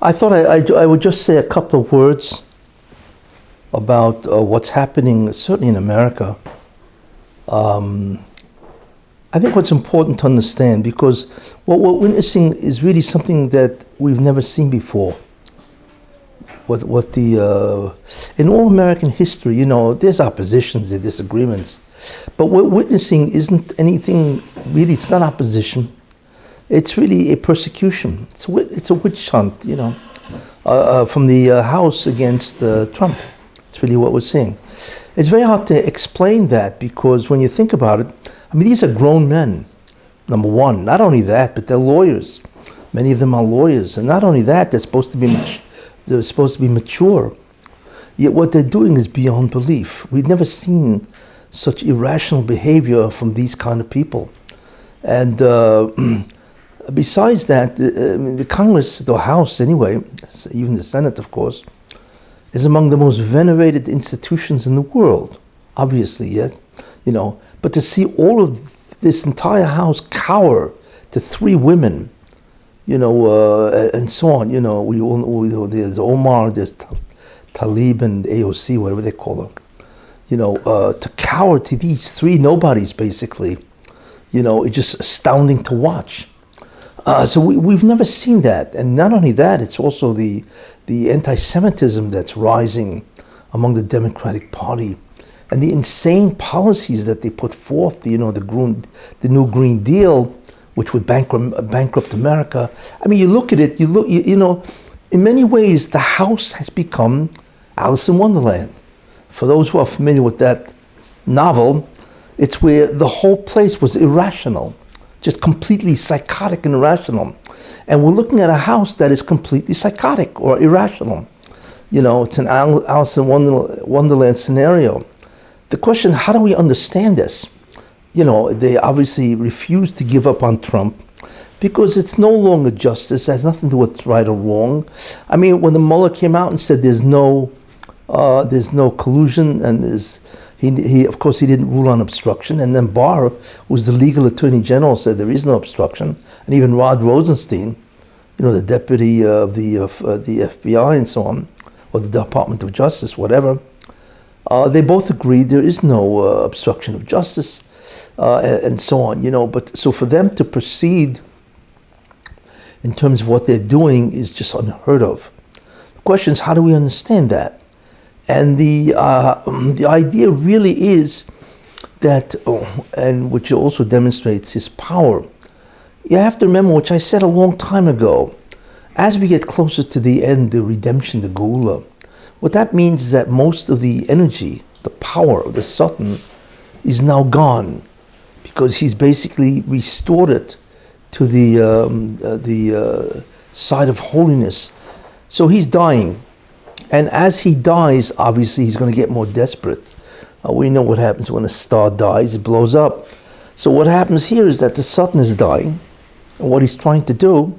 I thought I would just say a couple of words about what's happening, certainly in America. I think what's important to understand, because what we're witnessing is really something that we've never seen before. In all American history, there's oppositions, there's disagreements, but what we're witnessing isn't anything really. It's not opposition. It's really a persecution. It's a witch hunt, from the House against Trump. It's really what we're seeing. It's very hard to explain that, because when you think about it, these are grown men, number one. Not only that, but they're lawyers. Many of them are lawyers, and not only that, they're supposed to be mature. Yet what they're doing is beyond belief. We've never seen such irrational behavior from these kind of people. And besides that, the Congress, the House anyway, even the Senate, of course, is among the most venerated institutions in the world, obviously, yet, But to see all of this entire House cower to three women, and so on, there's Omar, there's Talib, and AOC, whatever they call her, to cower to these three nobodies, basically, it's just astounding to watch. So we've never seen that. And not only that, it's also the anti-Semitism that's rising among the Democratic Party, and the insane policies that they put forth, the new Green Deal, which would bankrupt America. You look at it, in many ways, the House has become Alice in Wonderland. For those who are familiar with that novel, it's where the whole place was irrational, just completely psychotic and irrational. And we're looking at a House that is completely psychotic or irrational. It's an Alice in Wonderland scenario. The question, how do we understand this? They obviously refuse to give up on Trump because it's no longer justice. It has nothing to do with right or wrong. When the Mueller came out and said there's no collusion, and he of course he didn't rule on obstruction, and then Barr, who's the legal attorney general, said there is no obstruction, and even Rod Rosenstein, the deputy of the FBI and so on, or the Department of Justice, whatever. They both agreed there is no obstruction of justice, and so on, But so for them to proceed in terms of what they're doing is just unheard of. The question is, how do we understand that? And the idea really is that, and which also demonstrates his power. You have to remember, which I said a long time ago, as we get closer to the end, the redemption, the Geula, what that means is that most of the energy, the power of the Satan is now gone, because he's basically restored it to the side of holiness. So he's dying. And as he dies, obviously he's going to get more desperate. We know what happens when a star dies, it blows up. So what happens here is that the Satan is dying, and what he's trying to do,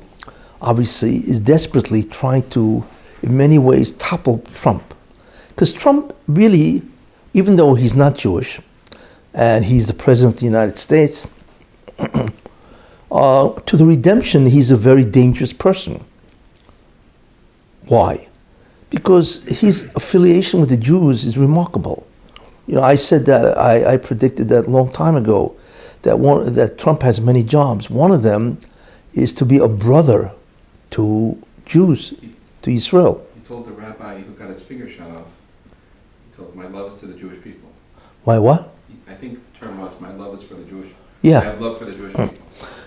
obviously, is desperately trying to, in many ways, topple Trump. Because Trump really, even though he's not Jewish, and he's the president of the United States, to the redemption, he's a very dangerous person. Why? Because his affiliation with the Jews is remarkable. I said that, I predicted that a long time ago, that Trump has many jobs. One of them is to be a brother to Jews, to Israel. He told the rabbi who got his finger shot off, he told, my love is to the Jewish people. Why what? I think the term was, my love is for the Jewish people. Yeah. I have love for the Jewish people.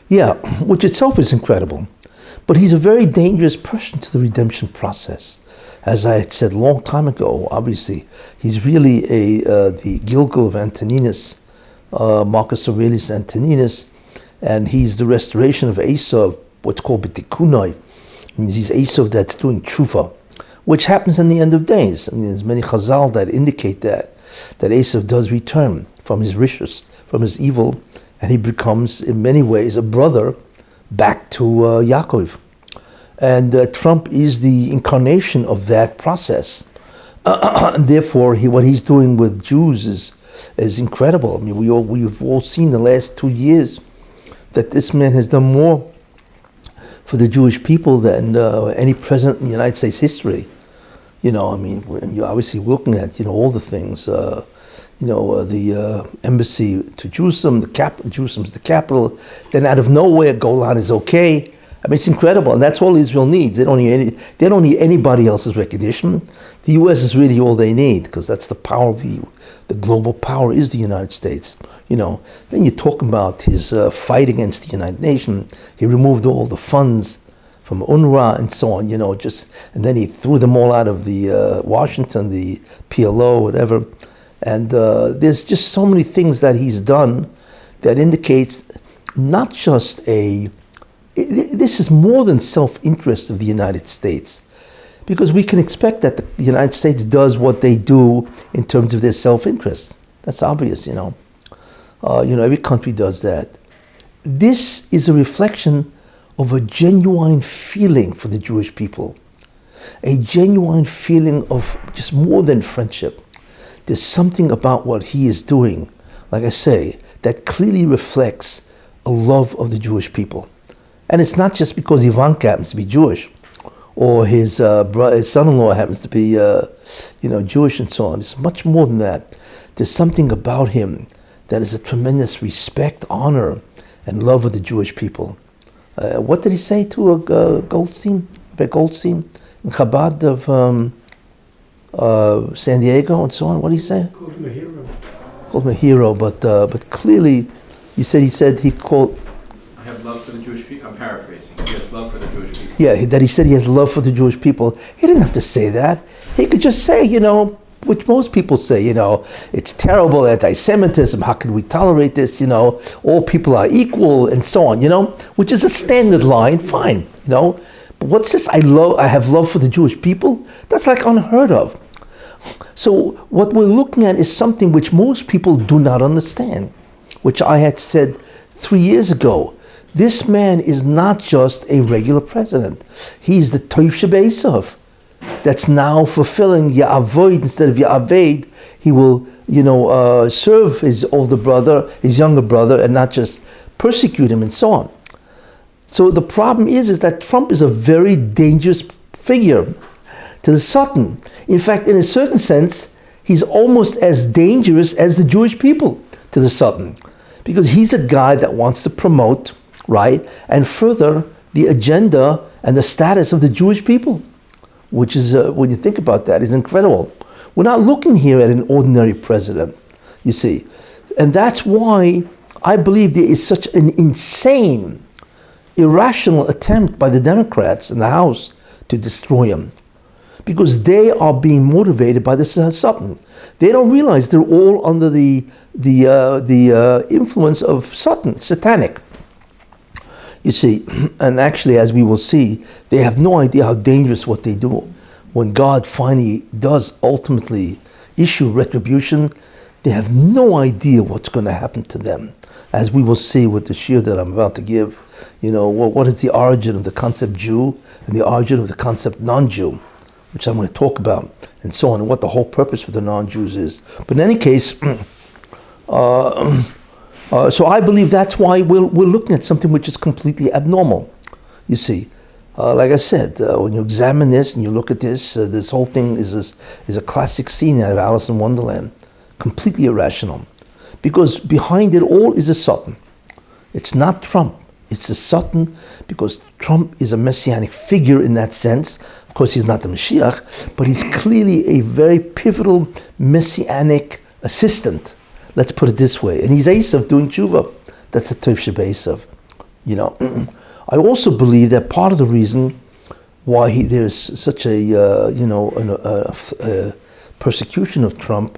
Yeah, which itself is incredible. But he's a very dangerous person to the redemption process. As I had said a long time ago, obviously, he's really the Gilgal of Antoninus, Marcus Aurelius Antoninus, and he's the restoration of Esav, what's called B'tikunai. It means he's Esav that's doing tshuva, which happens in the end of days. There's many chazal that indicate that Esav does return from his rishus, from his evil, and he becomes, in many ways, a brother back to Yaakov. And Trump is the incarnation of that process. And therefore, what he's doing with Jews is incredible. We've all seen the last 2 years that this man has done more for the Jewish people than any president in the United States history. You know, I mean, you're obviously looking at, all the things, the embassy to Jerusalem, Jerusalem's the capital. Then out of nowhere, Golan is okay. I mean, it's incredible, and that's all Israel needs. They don't need anybody else's recognition. The U.S. is really all they need, because that's the power of the global power is the United States. Then you talk about his fight against the United Nations. He removed all the funds from UNRWA and so on. And then he threw them all out of the Washington, the PLO, whatever. And there's just so many things that he's done that indicates not just this is more than self-interest of the United States, because we can expect that the United States does what they do in terms of their self-interest. That's obvious, every country does that. This is a reflection of a genuine feeling for the Jewish people, a genuine feeling of just more than friendship. There's something about what he is doing, like I say, that clearly reflects a love of the Jewish people. And it's not just because Ivanka happens to be Jewish, or his son-in-law happens to be, Jewish and so on. It's much more than that. There's something about him that is a tremendous respect, honor, and love of the Jewish people. What did he say to Goldstein in Chabad of San Diego and so on? What did he say? Called him a hero. Called him a hero, but clearly, he said he called. I have love for the Jewish people. I'm paraphrasing. He has love for the Jewish people. Yeah, that he said he has love for the Jewish people. He didn't have to say that. He could just say, which most people say, it's terrible, anti-Semitism, how can we tolerate this, all people are equal, and so on, which is a standard line, fine, But what's this, I have love for the Jewish people? That's like unheard of. So what we're looking at is something which most people do not understand, which I had said 3 years ago. This man is not just a regular president. He's the Toiv Shebe'esav. That's now fulfilling Ya'avoid instead of Ya'aved. He will, serve his younger brother, and not just persecute him and so on. So the problem is that Trump is a very dangerous figure to the Satan. In fact, in a certain sense, he's almost as dangerous as the Jewish people to the Satan, because he's a guy that wants to promote, right, and further the agenda and the status of the Jewish people, which is, when you think about that, is incredible. We're not looking here at an ordinary president, you see. And that's why I believe there is such an insane, irrational attempt by the Democrats in the House to destroy him, because they are being motivated by the Satan. They don't realize they're all under the influence of Satan, satanic. You see, and actually, as we will see, they have no idea how dangerous what they do. When God finally does ultimately issue retribution, they have no idea what's going to happen to them. As we will see with the shiur that I'm about to give, what is the origin of the concept Jew and the origin of the concept non-Jew, which I'm going to talk about, and so on, and what the whole purpose for the non-Jews is. But in any case, so I believe that's why we're looking at something which is completely abnormal. You see, like I said, when you examine this and you look at this, this whole thing is a classic scene out of Alice in Wonderland, completely irrational, because behind it all is a Satan. It's not Trump. It's a Satan, because Trump is a messianic figure in that sense. Of course, he's not the Mashiach, but he's clearly a very pivotal messianic assistant. Let's put it this way. And he's Esav doing tshuva. That's a Toiv Shebe'esav. I also believe that part of the reason why there's such a persecution of Trump,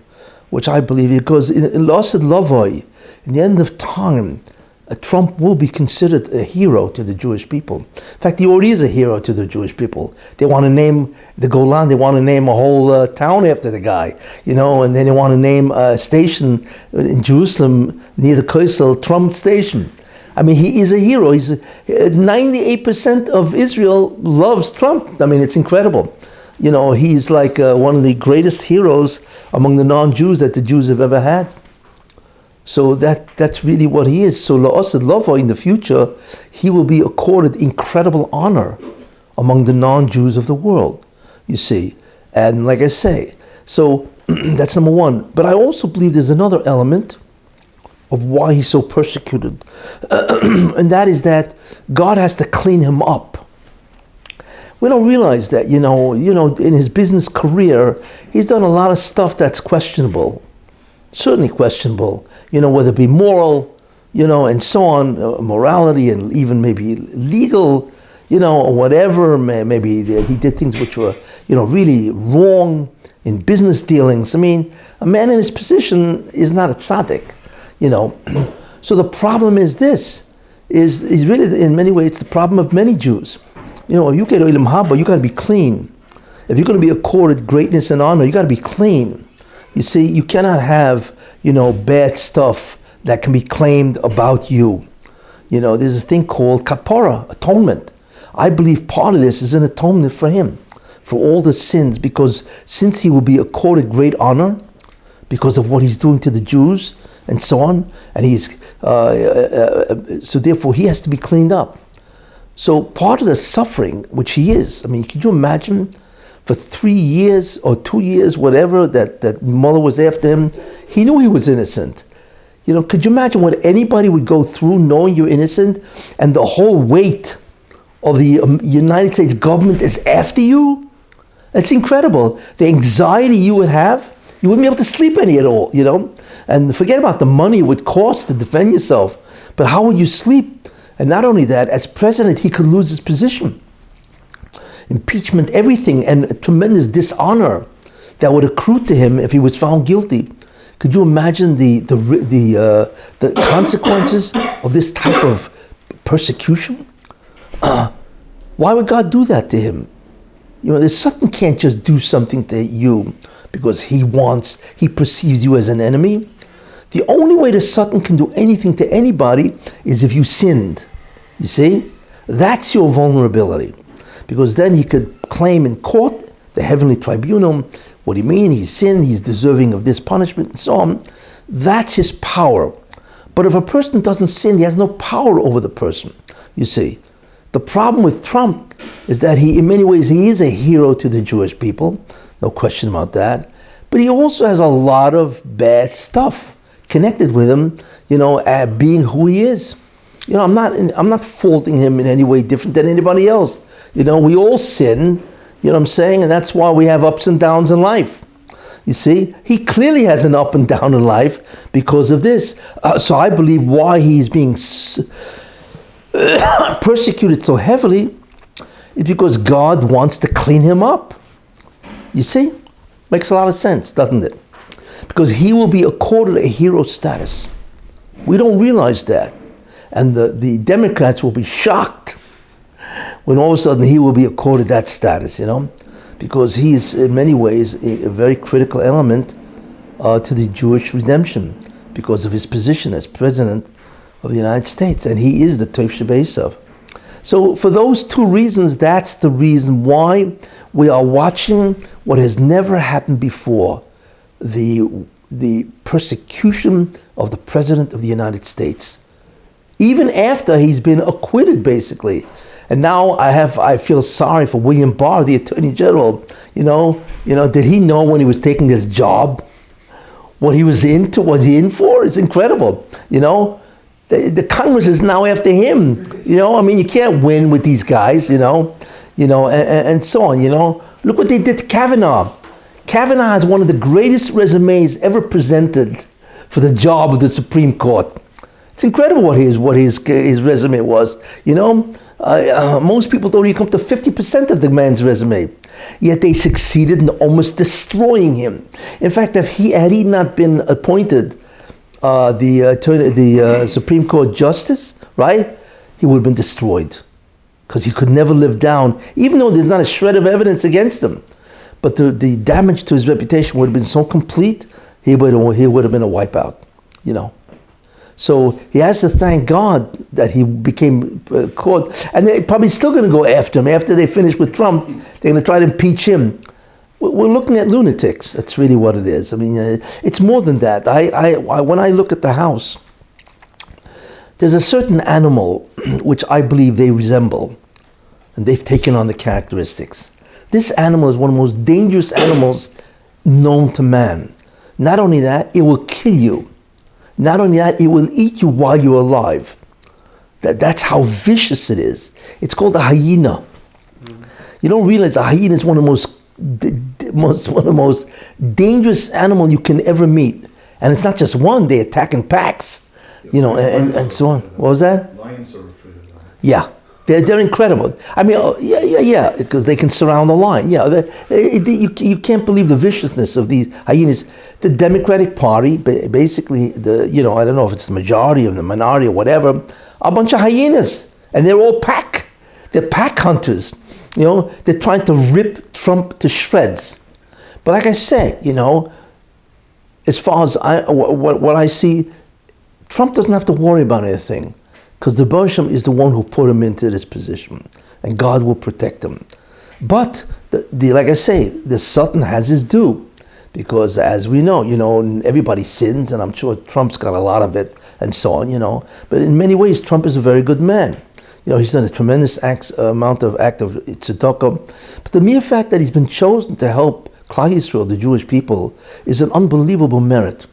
which I believe, because in L'Asad Lavoi, in the end of time, Trump will be considered a hero to the Jewish people. In fact, he already is a hero to the Jewish people. They want to name the Golan, they want to name a whole town after the guy, and then they want to name a station in Jerusalem near the Kessin, Trump Station. I mean, he is a hero. 98% of Israel loves Trump. I mean, it's incredible. He's like one of the greatest heroes among the non-Jews that the Jews have ever had. So that's really what he is. So La'asad Lava, in the future, he will be accorded incredible honor among the non-Jews of the world, you see. And like I say, so that's number one. But I also believe there's another element of why he's so persecuted. And that is that God has to clean him up. We don't realize that, you know, in his business career, he's done a lot of stuff that's questionable. Certainly questionable, whether it be moral, and so on, morality and even maybe legal, or whatever. Maybe he did things which were, really wrong in business dealings. I mean, a man in his position is not a tzaddik, So the problem is this, is really, in many ways, it's the problem of many Jews. If you get Olam Haba, you got to be clean. If you're going to be accorded greatness and honor, you got to be clean. You see, you cannot have, bad stuff that can be claimed about you. There's a thing called kapara, atonement. I believe part of this is an atonement for him, for all the sins, because since he will be accorded great honor because of what he's doing to the Jews and so on, and he's, so therefore he has to be cleaned up. So part of the suffering, which he is, I mean, could you imagine for 3 years or 2 years, whatever, that Mueller was after him, he knew he was innocent. Could you imagine what anybody would go through knowing you're innocent and the whole weight of the United States government is after you? It's incredible. The anxiety you would have, you wouldn't be able to sleep any at all, And forget about the money it would cost to defend yourself, but how would you sleep? And not only that, as president, he could lose his position. Impeachment, everything, and a tremendous dishonor that would accrue to him if he was found guilty. Could you imagine the consequences of this type of persecution? Why would God do that to him? The Satan can't just do something to you because he perceives you as an enemy. The only way the Satan can do anything to anybody is if you sinned. You see? That's your vulnerability. Because then he could claim in court, the heavenly tribunal, what do you mean? He sinned, he's deserving of this punishment, and so on. That's his power. But if a person doesn't sin, he has no power over the person, you see. The problem with Trump is that in many ways, he is a hero to the Jewish people, no question about that. But he also has a lot of bad stuff connected with him, being who he is. I'm not faulting him in any way different than anybody else. We all sin, what I'm saying? And that's why we have ups and downs in life. You see, he clearly has an up and down in life because of this. So I believe why he's being persecuted so heavily is because God wants to clean him up. You see? Makes a lot of sense, doesn't it? Because he will be accorded a hero status. We don't realize that. And the Democrats will be shocked when all of a sudden he will be accorded that status, because he is in many ways a very critical element to the Jewish redemption because of his position as president of the United States, and he is the Tev Shebesav. So for those two reasons, that's the reason why we are watching what has never happened before, the persecution of the President of the United States. Even after he's been acquitted, basically. And now I feel sorry for William Barr, the Attorney General. Did he know when he was taking this job what he was in for? It's incredible. The Congress is now after him. You can't win with these guys, and so on, Look what they did to Kavanaugh. Kavanaugh has one of the greatest resumes ever presented for the job of the Supreme Court. It's incredible what his resume was. Most people don't even come to 50% of the man's resume. Yet they succeeded in almost destroying him. In fact, had he not been appointed the Supreme Court Justice, right, he would have been destroyed. Because he could never live down, even though there's not a shred of evidence against him. But the damage to his reputation would have been so complete, he would have been a wipeout, So he has to thank God that he became caught. And they're probably still going to go after him. After they finish with Trump, they're going to try to impeach him. we're looking at lunatics. That's really what it is. I mean, it's more than that. When I look at the house, there's a certain animal which I believe they resemble, and they've taken on the characteristics. This animal is one of the most dangerous animals known to man. Not only that, it will kill you. Not only that, it will eat you while you're alive. That's how vicious it is. It's called a hyena. You don't realize a hyena is one of the most dangerous animal you can ever meet. And it's not just one, they attack in packs, and so on. What was that? Lions are afraid of lions. Yeah. They're incredible. I mean, yeah, because they can surround the lion. Yeah, you can't believe the viciousness of these hyenas. The Democratic Party, basically, I don't know if it's the majority or the minority or whatever, are a bunch of hyenas, and they're all pack. They're pack hunters. They're trying to rip Trump to shreds. But like I say, as far as what I see, Trump doesn't have to worry about anything. Because the Bershom is the one who put him into this position, and God will protect him. But like I say, the Satan has his due, because as we know, everybody sins, and I'm sure Trump's got a lot of it, and so on, But in many ways, Trump is a very good man. He's done a tremendous amount of act of tzedakah. But the mere fact that he's been chosen to help Klal Yisrael, the Jewish people, is an unbelievable merit,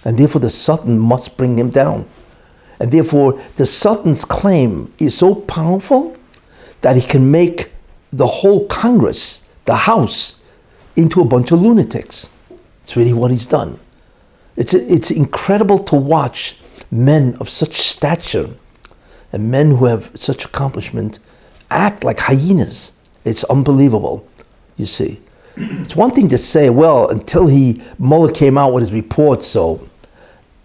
and therefore the Satan must bring him down. And therefore, the Sultan's claim is so powerful that he can make the whole Congress, the House, into a bunch of lunatics. It's really what he's done. It's incredible to watch men of such stature and men who have such accomplishment act like hyenas. It's unbelievable, you see. It's one thing to say, well, until Mueller came out with his report, so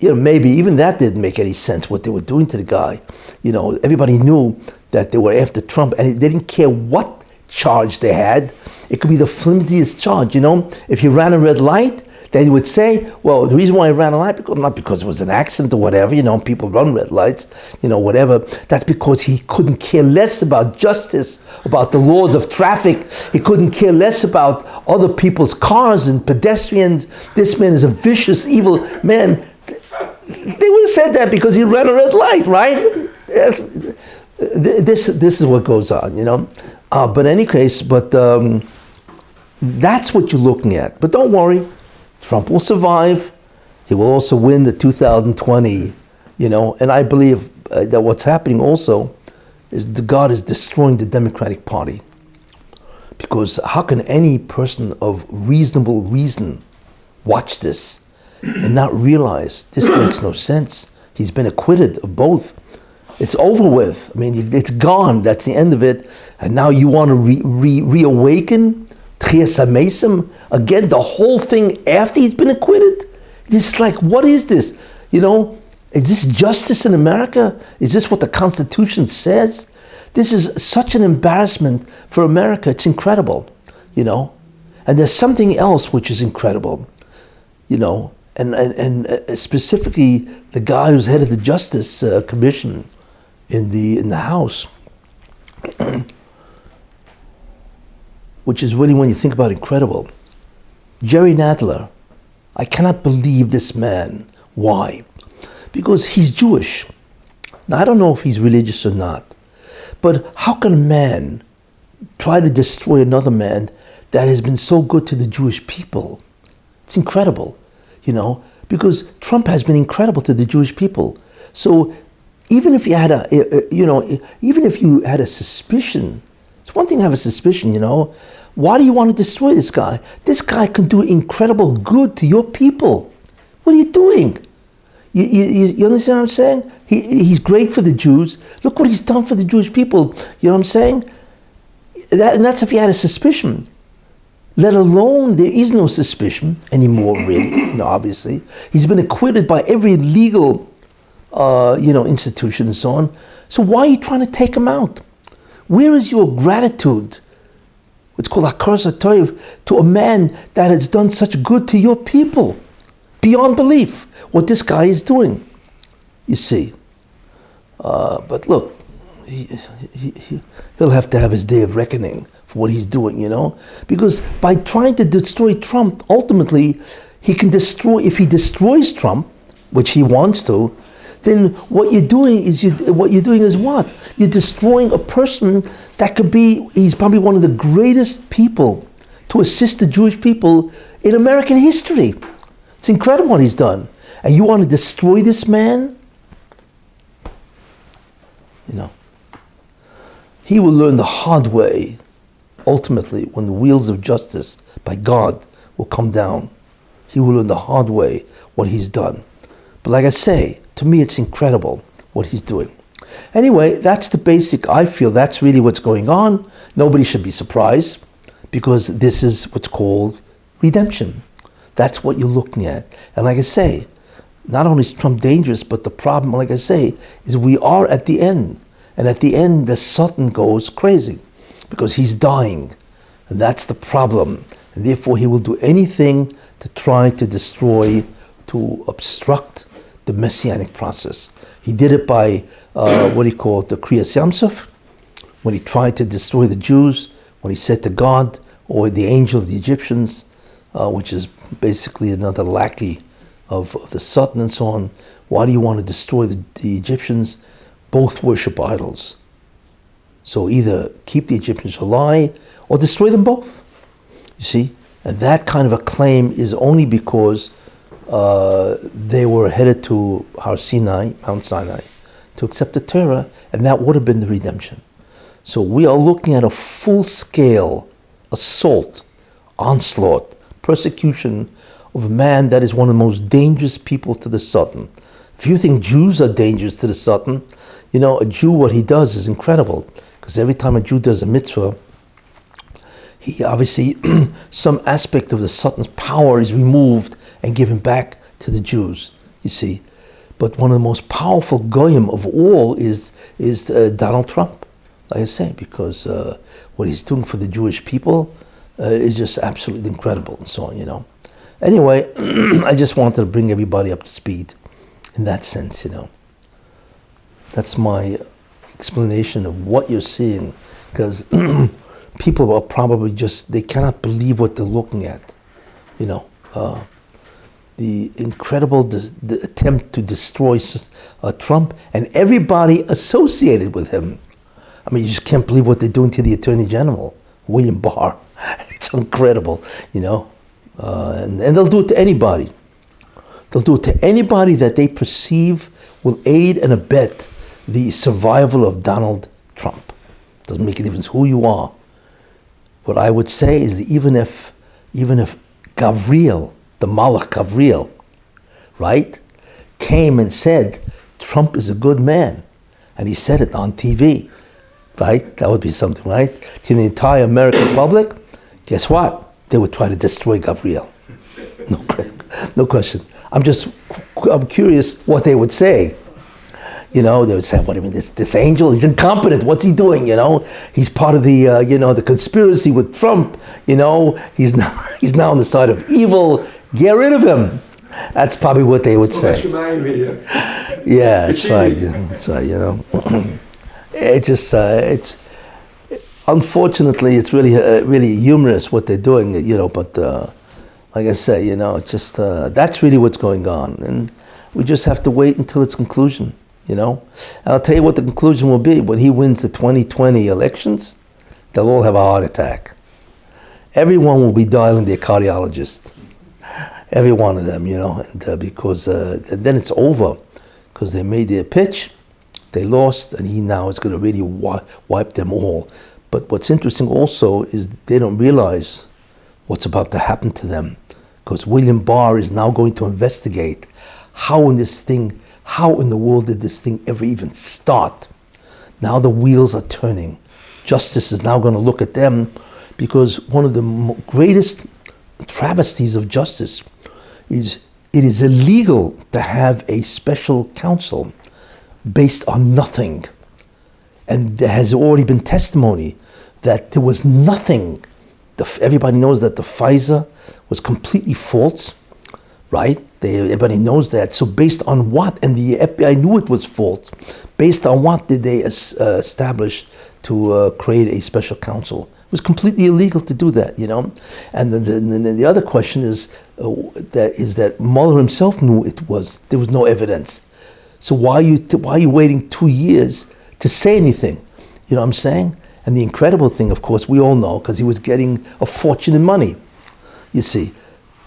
maybe even that didn't make any sense, what they were doing to the guy. Everybody knew that they were after Trump, and they didn't care what charge they had. It could be the flimsiest charge, If he ran a red light, they would say, well, the reason why he ran a light, not because it was an accident or whatever, people run red lights, whatever. That's because he couldn't care less about justice, about the laws of traffic. He couldn't care less about other people's cars and pedestrians. This man is a vicious, evil man. They would have said that because he ran a red light, right? Yes. This is what goes on, But in any case, that's what you're looking at. But don't worry, Trump will survive. He will also win the 2020, And I believe that what's happening also is God is destroying the Democratic Party. Because how can any person of reasonable reason watch this and not realize this makes no sense? He's been acquitted of both. It's over with. I mean, it's gone. That's the end of it. And now you want to reawaken Tchias HaMesim again, the whole thing after he's been acquitted? This is like, what is this? Is this justice in America? Is this what the Constitution says? This is such an embarrassment for America. It's incredible, And there's something else which is incredible, and specifically the guy who's head of the Justice Commission in the House, which is really, when you think about it, incredible. Jerry Nadler. I cannot believe this man. Why? Because he's Jewish. Now, I don't know if he's religious or not, but how can a man try to destroy another man that has been so good to the Jewish people? It's incredible. Because Trump has been incredible to the Jewish people. So even if you had a suspicion, it's one thing to have a suspicion, why do you want to destroy this guy? This guy can do incredible good to your people. What are you doing? You understand what I'm saying? He's great for the Jews. Look what he's done for the Jewish people. You know what I'm saying? And that's if you had a suspicion. Let alone, there is no suspicion anymore, really, obviously. He's been acquitted by every legal, institution and so on. So why are you trying to take him out? Where is your gratitude? It's called Hakaras HaTov, to a man that has done such good to your people. Beyond belief, what this guy is doing, you see. But look, he'll have to have his day of reckoning for what he's doing, because by trying to destroy Trump, ultimately he can destroy. If he destroys Trump, which he wants to, then what you're doing is what? You're destroying a person that could be. He's probably one of the greatest people to assist the Jewish people in American history. It's incredible what he's done, and you want to destroy this man? He will learn the hard way, ultimately, when the wheels of justice by God will come down. He will learn the hard way what he's done. But like I say, to me it's incredible what he's doing. Anyway, that's the basic, I feel that's really what's going on. Nobody should be surprised, because this is what's called redemption. That's what you're looking at. And like I say, not only is Trump dangerous, but the problem, like I say, is we are at the end. And at the end, the Satan goes crazy because he's dying. And that's the problem. And therefore, he will do anything to try to destroy, to obstruct the messianic process. He did it by, the Kriyas Yamsuf, when he tried to destroy the Jews, when he said to God, or the angel of the Egyptians, which is basically another lackey of the Satan and so on, why do you want to destroy the Egyptians? Both worship idols. So either keep the Egyptians alive or destroy them both. You see? And that kind of a claim is only because they were headed to Har Sinai, Mount Sinai, to accept the Torah, and that would have been the redemption. So we are looking at a full-scale assault, onslaught, persecution of a man that is one of the most dangerous people to the Satan. If you think Jews are dangerous to the Satan, a Jew, what he does is incredible. Because every time a Jew does a mitzvah, he obviously, some aspect of the Satan's power is removed and given back to the Jews, you see. But one of the most powerful goyim of all is Donald Trump, like I say, because what he's doing for the Jewish people is just absolutely incredible and so on, Anyway, I just wanted to bring everybody up to speed in that sense, That's my explanation of what you're seeing, because people are probably they cannot believe what they're looking at, the incredible the attempt to destroy Trump and everybody associated with him. I mean, you just can't believe what they're doing to the Attorney General, William Barr. It's incredible, and they'll do it to anybody. They'll do it to anybody that they perceive will aid and abet the survival of Donald Trump. Doesn't make a difference who you are. What I would say is that even if Gavriel, the Malach Gavriel, right, came and said Trump is a good man, and he said it on TV, right? That would be something, right? To the entire American public, guess what? They would try to destroy Gavriel. No question. I'm curious what they would say. They would say, what do you mean, this angel, he's incompetent, what's he doing, He's part of the, the conspiracy with Trump, he's now on the side of evil, get rid of him. That's probably what they would say. Yeah, that's right, that's right, it's unfortunately, it's really humorous what they're doing, but like I say, it's just, that's really what's going on. And we just have to wait until its conclusion, And I'll tell you what the conclusion will be. When he wins the 2020 elections, they'll all have a heart attack. Everyone will be dialing their cardiologist. Every one of them, and because then it's over. Because they made their pitch, they lost, and he now is going to really wipe them all. But what's interesting also is they don't realize what's about to happen to them, because William Barr is now going to investigate how in the world did this thing ever even start. Now the wheels are turning. Justice is now going to look at them, because one of the greatest travesties of justice is it is illegal to have a special counsel based on nothing. And there has already been testimony that there was nothing. Everybody knows that the FISA was completely false, right? Everybody knows that. So based on what? And the FBI knew it was false. Based on what did they establish to create a special counsel? It was completely illegal to do that, you know. And then the other question is that Mueller himself knew there was no evidence. So why are you waiting 2 years to say anything? You know what I'm saying? And the incredible thing, of course, we all know, because he was getting a fortune in money, you see.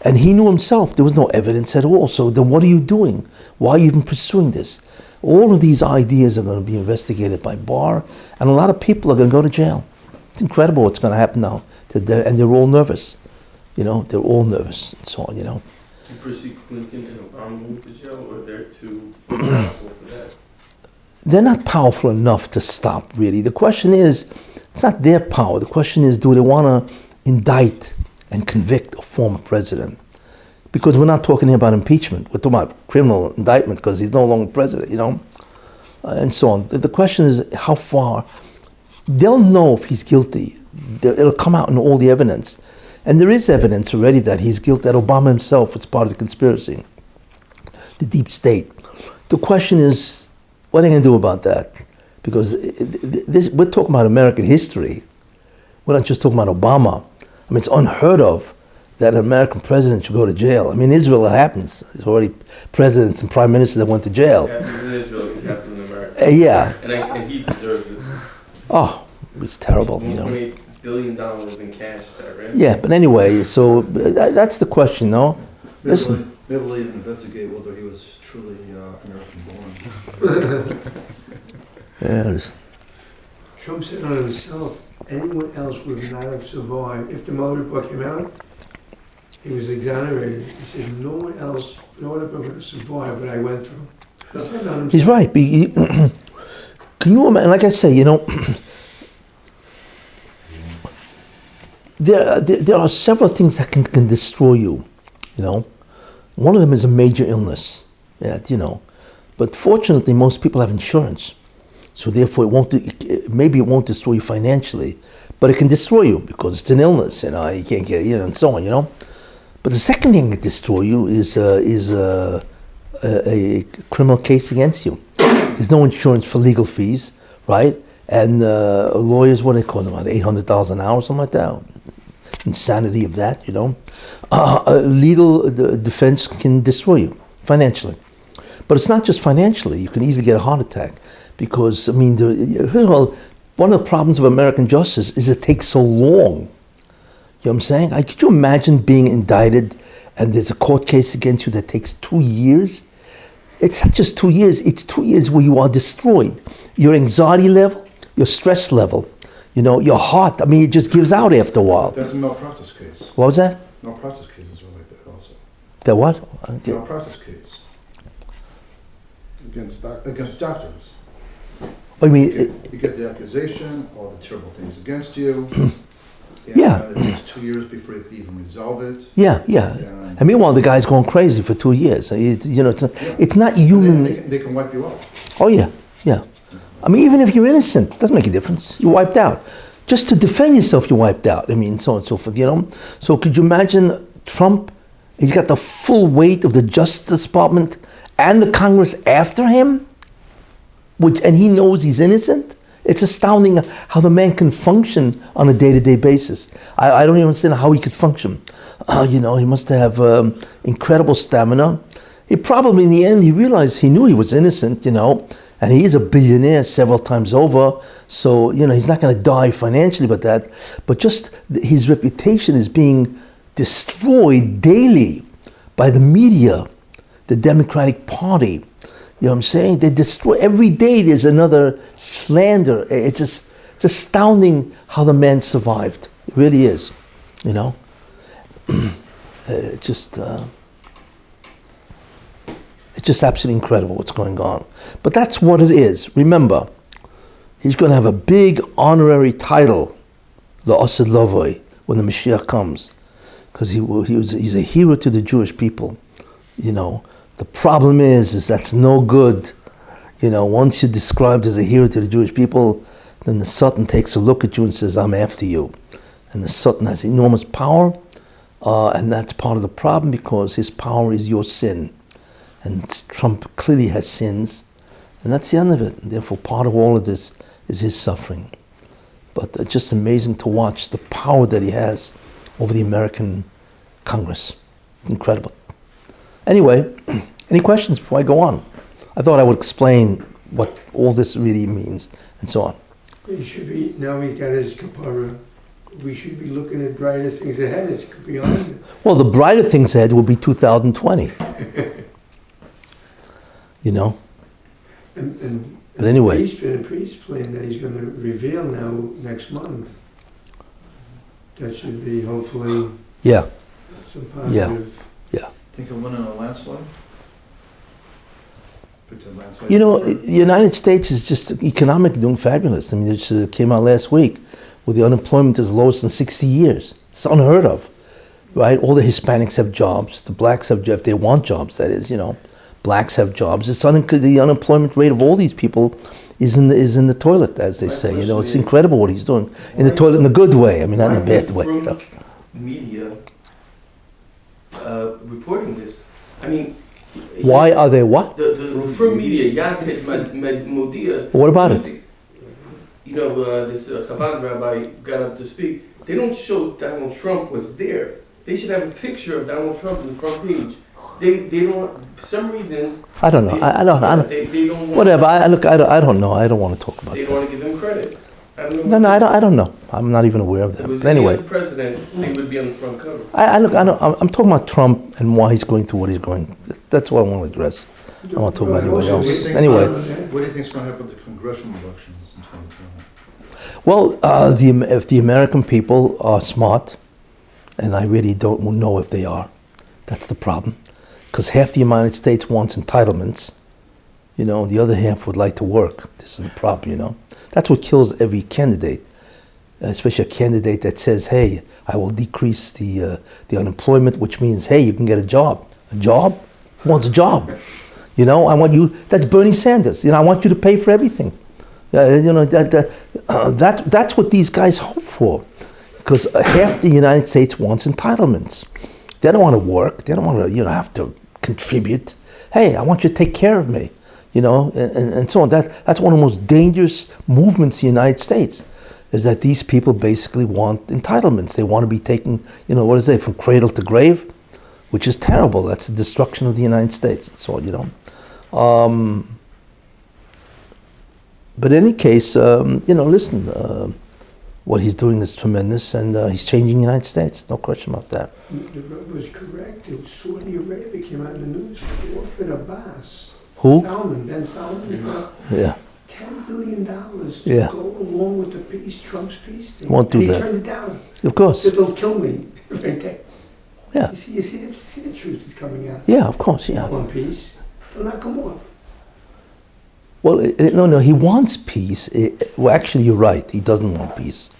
And he knew himself there was no evidence at all. So then what are you doing? Why are you even pursuing this? All of these ideas are going to be investigated by Barr, and a lot of people are going to go to jail. It's incredible what's going to happen now. And they're all nervous. You know, they're all nervous and so on, you know. Do you foresee Clinton and Obama moving to jail, or they're too powerful for that? They're not powerful enough to stop, really. The question is, it's not their power. The question is, do they want to indict and convict a former president? Because we're not talking here about impeachment. We're talking about criminal indictment because he's no longer president, you know, and so on. The question is how far. They'll know if he's guilty. It'll come out in all the evidence. And there is evidence already that he's guilty, that Obama himself was part of the conspiracy, the deep state. The question is, what are they going to do about that? Because we're talking about American history. We're not just talking about Obama. I mean, it's unheard of that an American president should go to jail. I mean, in Israel, it happens. There's already presidents and prime ministers that went to jail. It happens in Israel, it happens in America. Yeah. And he deserves it. Oh, it's terrible. You know. $1.8 billion in cash that right? Yeah, but anyway, so that's the question, no? Listen. Maybe we'll even investigate whether he was truly American born. Yeah, Trump said on himself, anyone else would not have survived. If the Mueller report came out, he was exonerated. He said, no one else, no one ever would have survived what I went through. He's right. Can you imagine, like I say, you know, there are several things that can destroy you, you know. One of them is a major illness, you know. But fortunately, most people have insurance. So therefore, maybe it won't destroy you financially, but it can destroy you because it's an illness, you know, you can't get it, and so on, you know. But the second thing that can destroy you is a criminal case against you. There's no insurance for legal fees, right? And lawyers, what do they call them, about $800 an hour, something like that. Insanity of that, you know. Legal defense can destroy you financially. But it's not just financially. You can easily get a heart attack because, I mean, first of all, one of the problems of American justice is it takes so long. You know what I'm saying? Could you imagine being indicted and there's a court case against you that takes 2 years? It's not just 2 years, it's 2 years where you are destroyed. Your anxiety level, your stress level, you know, your heart, I mean, it just gives out after a while. That's a malpractice case. What was that? Malpractice cases are like that also. The what? Malpractice case. Against doctors. I mean, you get the accusation, all the terrible things against you. Yeah. It takes 2 years before you can even resolve it. Yeah. And meanwhile, the guy's going crazy for 2 years. It's not humanly. They can wipe you out. Oh yeah. I mean, even if you're innocent, it doesn't make a difference. You're wiped out. Just to defend yourself, you're wiped out. I mean, so on and so forth. You know. So could you imagine Trump? He's got the full weight of the Justice Department and the Congress after him, and he knows he's innocent. It's astounding how the man can function on a day-to-day basis. I don't even understand how he could function. You know, he must have incredible stamina. He probably, in the end, he realized he knew he was innocent, you know, and he is a billionaire several times over. So, you know, he's not going to die financially with that. But just his reputation is being destroyed daily by the media, the Democratic Party. You know what I'm saying? They destroy, every day there's another slander. It's astounding how the man survived. It really is, you know? It's just absolutely incredible what's going on. But that's what it is. Remember, he's going to have a big honorary title, La'asad Lavoi, when the Mashiach comes. Because he's a hero to the Jewish people, you know. The problem is that's no good. You know, once you're described as a hero to the Jewish people, then the Sultan takes a look at you and says, I'm after you. And the Sultan has enormous power, And that's part of the problem because his power is your sin. And Trump clearly has sins. And that's the end of it. And therefore, part of all of this is his suffering. But it's just amazing to watch the power that he has over the American Congress. Incredible. Anyway, any questions before I go on? I thought I would explain what all this really means and so on. He should be, now he's got his kapara, we should be looking at brighter things ahead, it's beyond it. Well, the brighter things ahead will be 2020. You know? And But anyway. the priest plan that he's going to reveal now next month. That should be hopefully Yeah. some positive. Think of winning a landslide? Pretend landslide. You know, the United States is just economically doing fabulous. I mean, it came out last week where the unemployment is lowest in 60 years. It's unheard of, right? All the Hispanics have jobs. The blacks have jobs. If they want jobs, that is, you know. Blacks have jobs. The unemployment rate of all these people is in the toilet, as they say. You know, it's incredible what he's doing. In the toilet in a good way. I mean, not in a bad way. You know. Media reporting this. I mean, Why are they what? the from media, Yaakov Modia. What about it? You know, this Chabad rabbi got up to speak. They don't show Donald Trump was there. They should have a picture of Donald Trump on the front page. They don't, for some reason. I don't know. I don't. They don't want, Whatever. I don't know. I don't want to talk about they that. don't want to give him credit. I don't know. No, I don't know. I'm not even aware of If it that. was But any anyway, other president, they would be on the front cover. I'm talking about Trump and why he's going through what he's going. That's what I want to address. I don't want to talk about anybody else. Anyway. What do you think is going to happen with the congressional elections in 2020? Well, if the American people are smart, and I really don't know if they are, that's the problem. Because half the United States wants entitlements, you know, the other half would like to work. This is the problem, you know. That's what kills every candidate, especially a candidate that says, hey, I will decrease the unemployment, which means, hey, you can get a job. A job? Who wants a job? You know, I want you, that's Bernie Sanders. You know, I want you to pay for everything. You know, that's what these guys hope for. Because half the United States wants entitlements. They don't want to work. They don't want to, you know, have to contribute. Hey, I want you to take care of me, you know, and so on. That's one of the most dangerous movements in the United States, is that these people basically want entitlements. They want to be taken, you know, what is it, from cradle to grave, which is terrible. That's the destruction of the United States. So, you know. But in any case, you know, listen, what he's doing is tremendous, and he's changing the United States. No question about that. The Rabbi was correct. It was Saudi Arabia came out in the news. They offered Abbas. Who? Salman, Ben Salman. Yeah. $10 billion to Yeah. go along with the peace, Trump's peace thing. Won't do and that. He turned it down. Of course. Said they'll kill me. Yeah. You see the truth is coming out. Yeah, of course, yeah. On peace. They'll knock him off. Well, no, he wants peace. Well, actually, you're right. He doesn't want peace.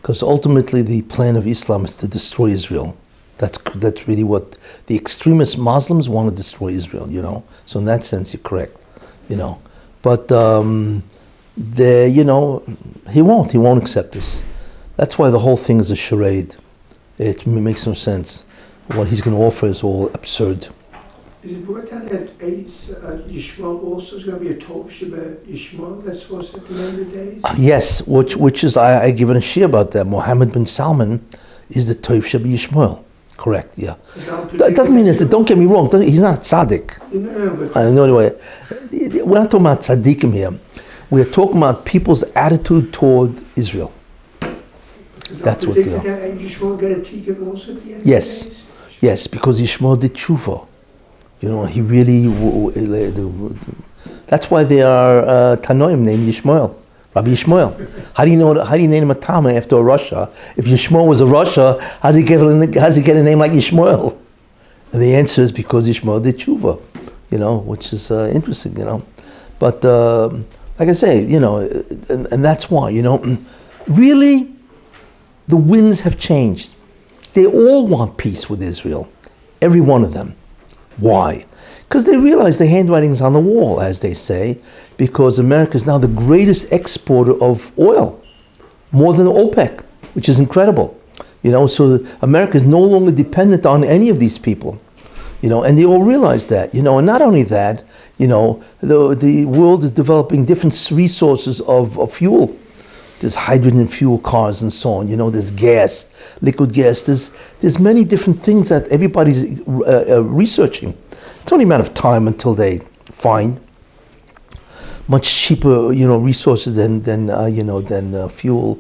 Because ultimately, the plan of Islam is to destroy Israel. That's really what the extremist Muslims want to destroy Israel, you know. So in that sense, you're correct, you know. But, you know, he won't accept this. That's why the whole thing is a charade. It makes no sense. What he's going to offer is all absurd. Is it brought down that Yishmael also is going to be a Tov Shabbat Yishmael that's supposed to at the end of the days? Yes, which is, I given a shir about that. Mohammed bin Salman is the Tov Shabbat Yishmael. Correct, yeah. That doesn't mean that, don't get me wrong, he's not a tzaddik. No, but Anyway, we're not talking about tzaddikim here. We're talking about people's attitude toward Israel. That's what they are. Yishmael got a ticket also at the end Yes. of the days? Yes, because Yishmael did tshuva. You know, he really, that's why they are Tanoim named Yishmael, Rabbi Yishmael. How do you name a Tama after a Russia? If Yishmael was a Russia, how does he get a name like Yishmael? And the answer is because Yishmael did tshuva, you know, which is interesting, you know. But like I say, you know, and that's why, you know, really, the winds have changed. They all want peace with Israel, every one of them. Why? Because they realize the handwriting's on the wall, as they say, because America is now the greatest exporter of oil, more than OPEC, which is incredible. You know, so America is no longer dependent on any of these people. You know, and they all realize that. You know, and not only that, you know, the world is developing different resources of fuel. There's hydrogen fuel cars and so on. You know, there's gas, liquid gas. There's many different things that everybody's researching. It's only a matter of time until they find much cheaper, you know, resources than fuel.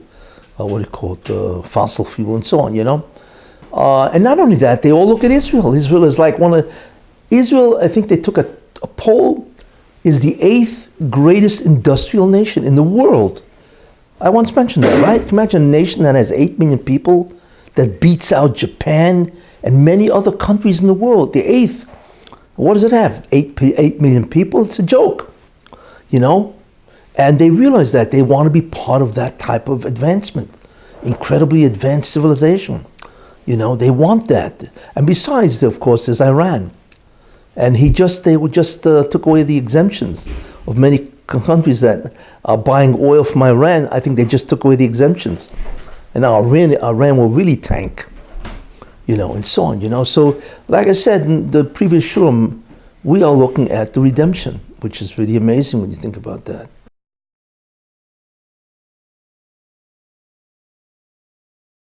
What do you call it? Fossil fuel and so on. You know, and not only that, they all look at Israel. Israel is like Israel. I think they took a poll. Is the 8th greatest industrial nation in the world. I once mentioned that, right? Can you imagine a nation that has 8 million people that beats out Japan and many other countries in the world? The 8th. What does it have? 8 million people? It's a joke, you know? And they realize that they want to be part of that type of advancement, incredibly advanced civilization. You know, they want that. And besides, of course, there's Iran. And they took away the exemptions of many countries that are buying oil from Iran. I think they just took away the exemptions. And now Iran will really tank, you know, and so on, you know. So, like I said in the previous shurim, we are looking at the redemption, which is really amazing when you think about that.